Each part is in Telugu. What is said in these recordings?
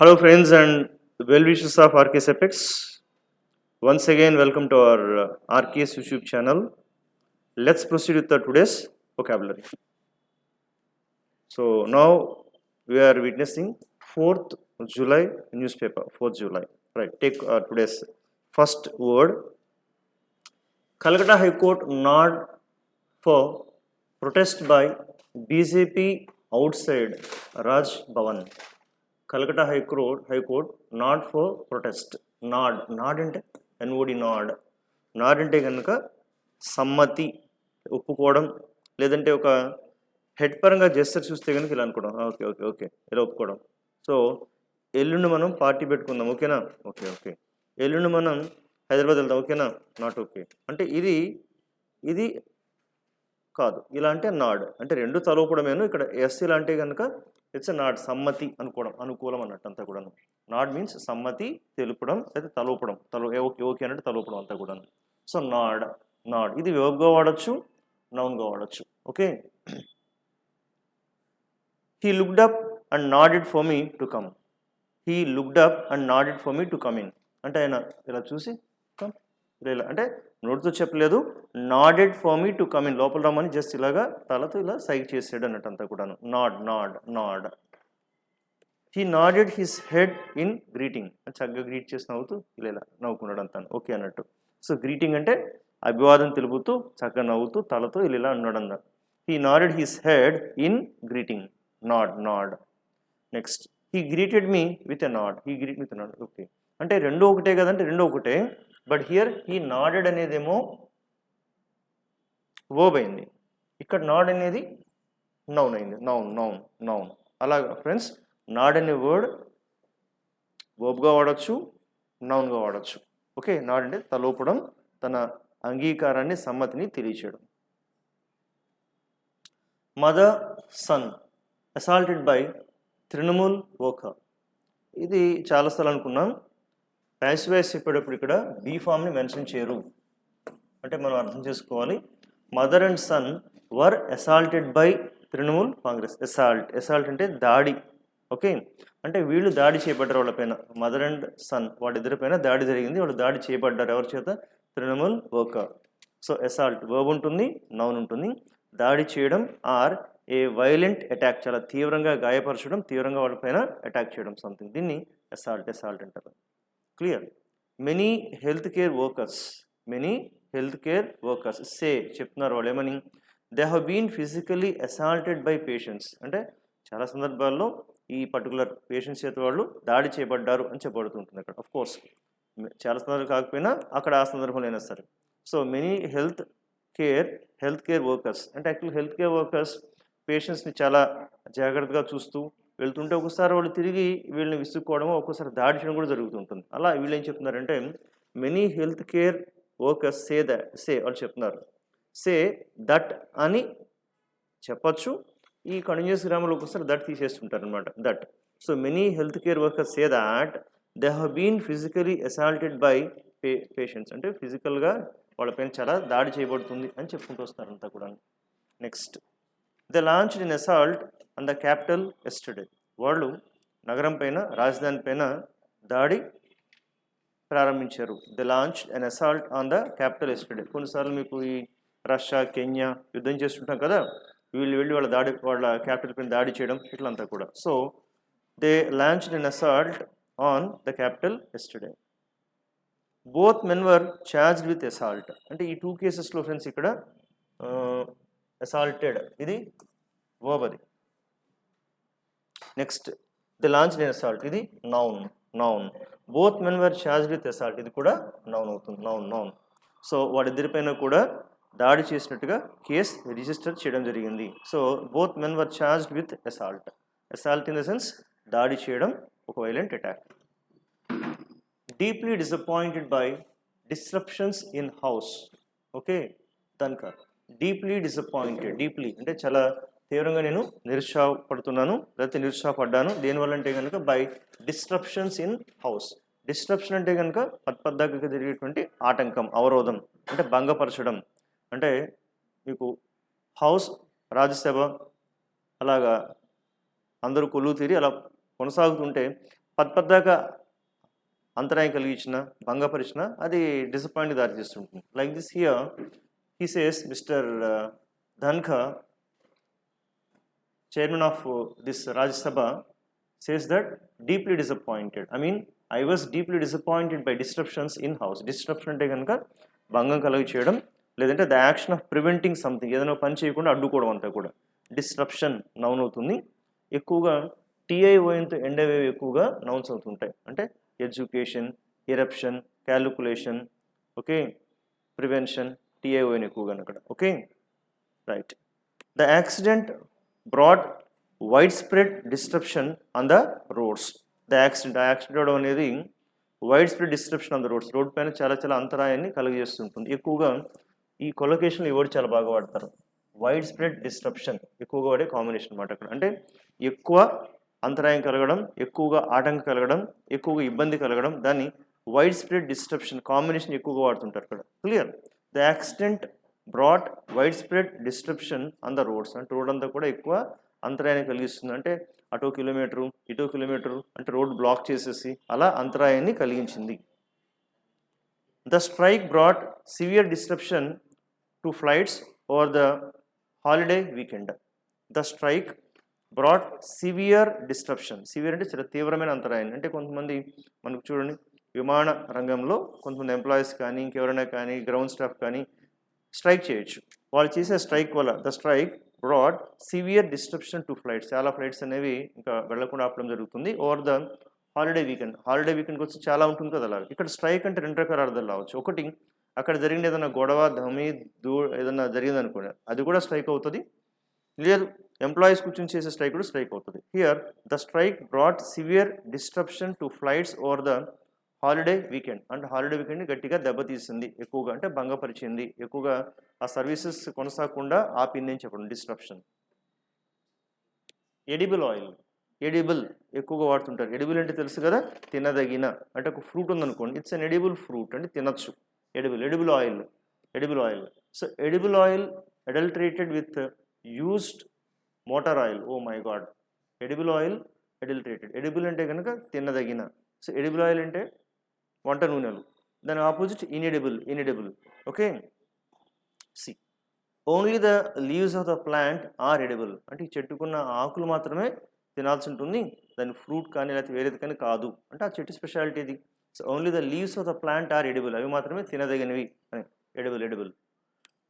Hello friends and well wishes of RKS Apex. Once again welcome to our RKS YouTube channel. Let's proceed with the today's vocabulary. So now we are witnessing 4th July newspaper, 4th July. Right, take today's first word. Calcutta High Court nod for protest by BJP outside Raj Bhavan. Calcutta high court nod for protest. Nod అంటే ఎన్ఓడి నాడ్ అంటే కనుక సమ్మతి, ఒప్పుకోవడం, లేదంటే ఒక హెడ్ పరంగా జెస్చర్ చూస్తే కనుక ఇలా అనుకోవడం, ఓకే ఓకే ఓకే ఇలా ఒప్పుకోవడం. సో ఎల్లుండి మనం పార్టీ పెట్టుకుందాం, ఓకేనా, ఓకే ఓకే. ఎల్లుండి మనం హైదరాబాద్ వెళ్దాం, ఓకేనా, నాట్ ఓకే. అంటే ఇది కాదు, ఇలా అంటే నాడ్ అంటే రెండు తలవపడమేను. ఇక్కడ ఎస్సీలు అంటే కనుక ఇట్స్ నాడ్, సమ్మతి అనుకోవడం, అనుకూలం అన్నట్టు అంతా కూడా. నాడ్ మీన్స్ సమ్మతి తెలుపడం, అయితే తలూపడం, ఓకే ఓకే అన్నట్టు తలూపడం అంతా కూడా. సో నాడ్ ఇది వెర్బ్గా వాడచ్చు, నౌన్గా వాడచ్చు, okay. He looked up and నాడెడ్ for me to come. He looked up and నాడెడ్ for me to come in అంటే ఆయన ఇలా చూసి ఇలా అంటే నోటితో చెప్పలేదు, నాడెడ్ for me to come in, లోపల రమ్మని జస్ట్ ఇలాగా తలతో ఇలా సైగ్ చేసాడు అన్నట్టు అంతా కూడాను. Nod. He nodded his head in greeting, చక్కగా గ్రీట్ చేసి నవ్వుతూ ఇలా నవ్వుకున్నాడు అంతా, ఓకే అన్నట్టు. సో గ్రీటింగ్ అంటే అభివాదం తెలుపుతూ చక్కగా నవ్వుతూ తలతో ఇలా అన్నాడు అంద. He nodded his head in greeting, nod. Next, he greeted me with a nod. He greet with nod, okay. అంటే రెండు ఒకటే కదంటే రెండు ఒకటే, బట్ హియర్ హీ నాడెడ్ అనేదేమో వర్బ్ అయింది, ఇక్కడ నాడ్ అనేది నౌన్ అయింది. నౌన్. అలాగా ఫ్రెండ్స్, నాడ్ అనే వర్డ్ వర్బ్గా వాడచ్చు, నౌన్గా వాడచ్చు, ఓకే. నాడ్ అంటే తలోపడం, తన అంగీకారాన్ని, సమ్మతిని తెలియచేయడం. Mother sun assaulted by Trinamool worker. ఇది చాలాసార్లు అనుకున్నాం. ప్యాసివ్ వాయిస్ చెప్పేటప్పుడు ఇక్కడ బీ ఫామ్ని మెన్షన్ చేయరు అంటే మనం అర్థం చేసుకోవాలి. Mother and son were assaulted by Trinamool Congress. Assault అంటే దాడి, ఓకే. అంటే వీళ్ళు దాడి చేయబడ్డారు వాళ్ళపైన, మదర్ అండ్ సన్ వాళ్ళిద్దరిపైన దాడి జరిగింది, వాళ్ళు దాడి చేయబడ్డారు. ఎవరి చేత? Trinamool worker. So assault verb ఉంటుంది, నౌన్ ఉంటుంది. దాడి చేయడం ఆర్ ఏ వైలెంట్ అటాక్, చాలా తీవ్రంగా గాయపరచడం, తీవ్రంగా వాళ్ళపైన అటాక్ చేయడం, సంథింగ్, దీన్ని అసాల్ట్ అంటారు. Clear. Many health care workers say చెప్తున్నారు వాళ్ళు ఏమని, they have been physically assaulted by patients. అంటే చాలా సందర్భాల్లో ఈ పర్టికులర్ పేషెంట్స్ చేత వాళ్ళు దాడి చేయబడ్డారు అని చెప్పబడుతుంటుంది అక్కడ. ఆఫ్ కోర్స్ చాలా సందర్భాలు కాకపోయినా అక్కడ ఆ సందర్భంలో అయినా సరే. So many health care workers అంటే యాక్చువల్ హెల్త్ కేర్ వర్కర్స్ పేషెంట్స్ని చాలా జాగ్రత్తగా చూస్తూ వెళ్తుంటే ఒకసారి వాళ్ళు తిరిగి వీళ్ళని విసుక్కోవడమో, ఒక్కోసారి దాడి చేయడం కూడా జరుగుతుంటుంది. అలా వీళ్ళు ఏం చెప్తున్నారంటే, మెనీ హెల్త్ కేర్ వర్కర్స్ సే వాళ్ళు చెప్తున్నారు, సే దట్ అని చెప్పచ్చు. ఈ కంటిన్యూస్ గ్రామర్లో ఒకసారి దట్ తీసేస్తుంటారు అనమాట, that. So many health care workers say that they have been physically assaulted by patients అంటే ఫిజికల్గా వాళ్ళపైన చాలా దాడి చేయబడుతుంది అని చెప్పుకుంటూ వస్తారంతా కూడా. Next, they launched in assault on the capital yesterday. వాళ్ళు నగరం పైన, రాజధాని పైన దాడి ప్రారంభించారు. They launched an assault on the capital yesterday. కొన్నిసార్లు మీకు ఈ రష్యా, కెన్యా యుద్ధం చేస్తుంటాం కదా, వీళ్ళు వెళ్ళి వాళ్ళ క్యాపిటల్ పైన దాడి చేయడం ఇట్లంతా కూడా. So they launched an assault on the capital yesterday. Both men were charged with assault. అంటే ఈ 2 కేసెస్లో ఫ్రెండ్స్ ఇక్కడ అసాల్టెడ్ ఇది వర్బ్ అది. Next, the launched in assault ఇది noun. Both men were charged with assault ఇది కూడా నౌన్ అవుతుంది, నౌన్. సో వాళ్ళిద్దరిపైన కూడా దాడి చేసినట్టుగా కేసు రిజిస్టర్ చేయడం జరిగింది. So both men were charged with assault in the sense దాడి చేయడం, ఒక violent attack. Deeply disappointed by disruptions in house, okay. దానిక డీప్లీ డిసప్పాయింటెడ్, డీప్లీ అంటే చాలా తీవ్రంగా నేను నిరుత్సాహపడుతున్నాను, లేకపోతే నిరుత్సాహపడ్డాను. దేనివల్ల అంటే కనుక by disruptions in house. Disruption అంటే కనుక పద్ధతిగా జరిగేటువంటి ఆటంకం, అవరోధం, అంటే భంగపరచడం. అంటే మీకు హౌస్, రాజ్యసభ అలాగా అందరూ కొలువు తీరి అలా కొనసాగుతుంటే పద్దాకా అంతరాయం కలిగించిన భంగపరిచిన అది డిసప్పాయింట్ దారి తీస్తుంటుంది. Like this here he says mister Dhankhar, chairman of this Rajya Sabha, says that deeply disappointed. I mean, I was deeply disappointed by disruptions in house. Disruption అంటే కనుక భంగం కలుగ చేయడం, లేదంటే the action of preventing something, ఏదైనా పని చేయకుండా అడ్డుకోవడం అంతా కూడా డిస్రప్షన్ నౌన్ అవుతుంది. ఎక్కువగా టీఐఓఎన్తో ఎండ్ అయ్యేవి ఎక్కువగా నౌన్స్ అవుతుంటాయి. అంటే education, eruption, calculation, okay, prevention, T I O N ఎక్కువగా అక్కడ. Okay, right. The accident brought widespread disruption on the roads. The accident అవడం అనేది widespread disruption on the roads, road పైన చాలా చాలా అంతరాయాన్ని కలిగజేస్తుంటుంది. ఎక్కువగా ఈ కొలొకేషన్లో ఈ వర్డ్ చాలా బాగా వాడతారు. వైడ్ స్ప్రెడ్ డిస్ట్రప్షన్ ఎక్కువగా వాడే కాంబినేషన్ అన్నమాట అక్కడ. అంటే ఎక్కువ అంతరాయం కలగడం, ఎక్కువగా ఆటంకం కలగడం, ఎక్కువగా ఇబ్బంది కలగడం, దాన్ని వైడ్ స్ప్రెడ్ డిస్ట్రప్షన్ కాంబినేషన్ ఎక్కువగా వాడుతుంటారు అక్కడ. Clear. The accident brought wide spread disruption on the roads, అంటే రోడ్ అంతా కూడా ఎక్కువ అంతరాయాన్ని కలిగిస్తుంది. అంటే అటో కిలోమీటరు ఇటో కిలోమీటరు అంటే రోడ్ బ్లాక్ చేసేసి అలా అంతరాయాన్ని కలిగించింది. The strike brought severe disruption to flights over the holiday weekend. The strike brought severe disruption, severe అంటే చాలా తీవ్రమైన అంతరాయాన్ని. అంటే కొంతమంది మనకు చూడండి, విమాన రంగంలో కొంతమంది ఎంప్లాయీస్ కానీ ఇంకెవరైనా కానీ గ్రౌండ్ స్టాఫ్ కానీ స్ట్రైక్ చేయొచ్చు. వాళ్ళు చేసే స్ట్రైక్ వల్ల the strike brought severe disruption to flights, చాలా ఫ్లైట్స్ అనేవి ఇంకా వెళ్లకుండా ఆపడం జరుగుతుంది. Over the holiday weekend, holiday వీకెండ్కి వచ్చి చాలా ఉంటుంది కదా అలాగే. ఇక్కడ స్ట్రైక్ అంటే రెండు రకాల అర్థాలు రావచ్చు. ఒకటి, అక్కడ జరిగిన ఏదైనా గొడవ ధమి ఏదైనా జరిగింది అనుకోండి, అది కూడా స్ట్రైక్ అవుతుంది. లేదు, ఎంప్లాయీస్ కూర్చొని చేసే స్ట్రైక్ కూడా స్ట్రైక్ అవుతుంది. Here the strike brought severe disruption to flights over the holiday weekend, అంటే హాలిడే వీకెండ్ని గట్టిగా దెబ్బతీసింది, ఎక్కువగా అంటే భంగపరిచింది, ఎక్కువగా ఆ సర్వీసెస్ కొనసాగకుండా ఆపింది అని చెప్పండి, డిస్ట్రప్షన్. ఎడిబుల్ ఆయిల్, ఎడిబుల్ ఎక్కువగా వాడుతుంటారు. ఎడిబుల్ అంటే తెలుసు కదా, తినదగిన. అంటే ఒక ఫ్రూట్ ఉందనుకోండి, ఇట్స్ అన్ ఎడిబుల్ ఫ్రూట్, అంటే తినచ్చు. Edible, edible oil, edible oil. So edible oil adulterated with used motor oil. Oh my God, edible oil adulterated. Edible అంటే కనుక తినదగిన. సో ఎడిబుల్ ఆయిల్ అంటే వంట నూనెలు, దాని opposite inedible, inedible. Okay, see only the leaves of the plant are edible, అంటే ఈ చెట్టుకున్న ఆకులు మాత్రమే తినాల్సి ఉంటుంది, దాని ఫ్రూట్ కానీ లేకపోతే వేరేది కానీ కాదు, అంటే ఆ చెట్టు స్పెషాలిటీ ఇది. So only the leaves of the plant are edible, అవి మాత్రమే తినదగినవి అని ఎడిబుల్, ఎడిబుల్.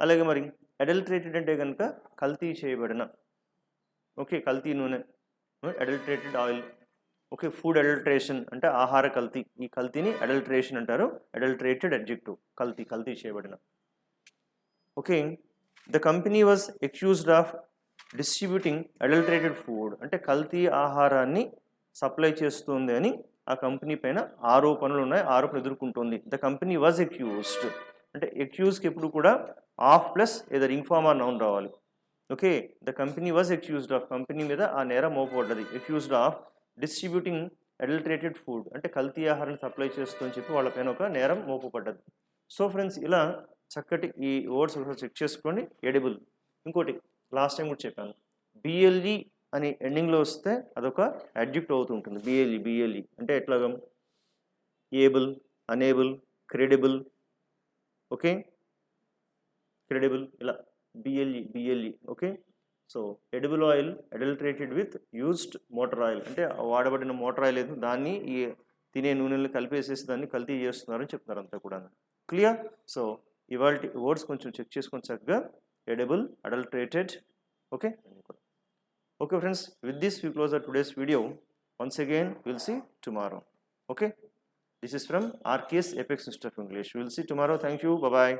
అలాగే మరి అడల్టరేటెడ్ అంటే కనుక కల్తీ చేయబడిన, ఓకే, కల్తీ నూనె, adulterated oil. Okay, food adulteration అంటే ఆహార కల్తీ, ఈ కల్తీని అడల్టరేషన్ అంటారు. అడల్టరేటెడ్ అడ్జెక్టివ్, కల్తీ, కల్తీ చేయబడిన. Okay, the company was accused of distributing adulterated food, అంటే కల్తీ ఆహారాన్ని సప్లై చేస్తుంది అని ఆ కంపెనీ పైన ఆరోపణలు ఉన్నాయి, ఆరోపణలు ఎదుర్కొంటుంది. ద కంపెనీ వాజ్ అక్యూజ్డ్, అంటే అక్యూజ్కి ఎప్పుడు కూడా ఆఫ్ ప్లస్ ఏదో ఇన్ఫార్మ్ ఆర్ నౌన్ రావాలి. Okay, the company was accused of, company మీద ఆ నేరం మోపబడ్డది. Accused of distributing adulterated food, అంటే కల్తీ ఆహారాన్ని సప్లై చేస్తూ అని చెప్పి వాళ్ళపైన ఒక నేరం మోపబడ్డది. సో ఫ్రెండ్స్, ఇలా చక్కటి ఈ వర్డ్స్ ఒకసారి చెక్ చేసుకోండి. ఎడిబుల్. ఇంకోటి లాస్ట్ టైం కూడా చెప్పాను, బిఎల్ఈ అని ఎండింగ్లో వస్తే అదొక అడ్జెక్టివ్ అవుతుంటుంది. బిఎల్ఈ, బిఎల్ఈ అంటే ఎట్లాగా, able, enable, credible. Okay, credible, ఇలా B L E, B L E. Okay, so edible oil adulterated with used motor oil, అంటే వాడబడిన మోటార్ ఆయిల్ ఏదో దాన్ని ఈ తినే నూనెలు కలిపేసేసి దాన్ని కల్తీ చేస్తున్నారని చెప్తున్నారు అంతా కూడా. క్లియర్. సో ఇవాళ వర్డ్స్ కొంచెం చెక్ చేసుకొని చక్కగా edible, adulterated. Okay, okay friends, with this we close our today's video. Once again we'll see tomorrow. Okay, this is from RKS Apex Institute of English. We'll see tomorrow. Thank you. Bye bye.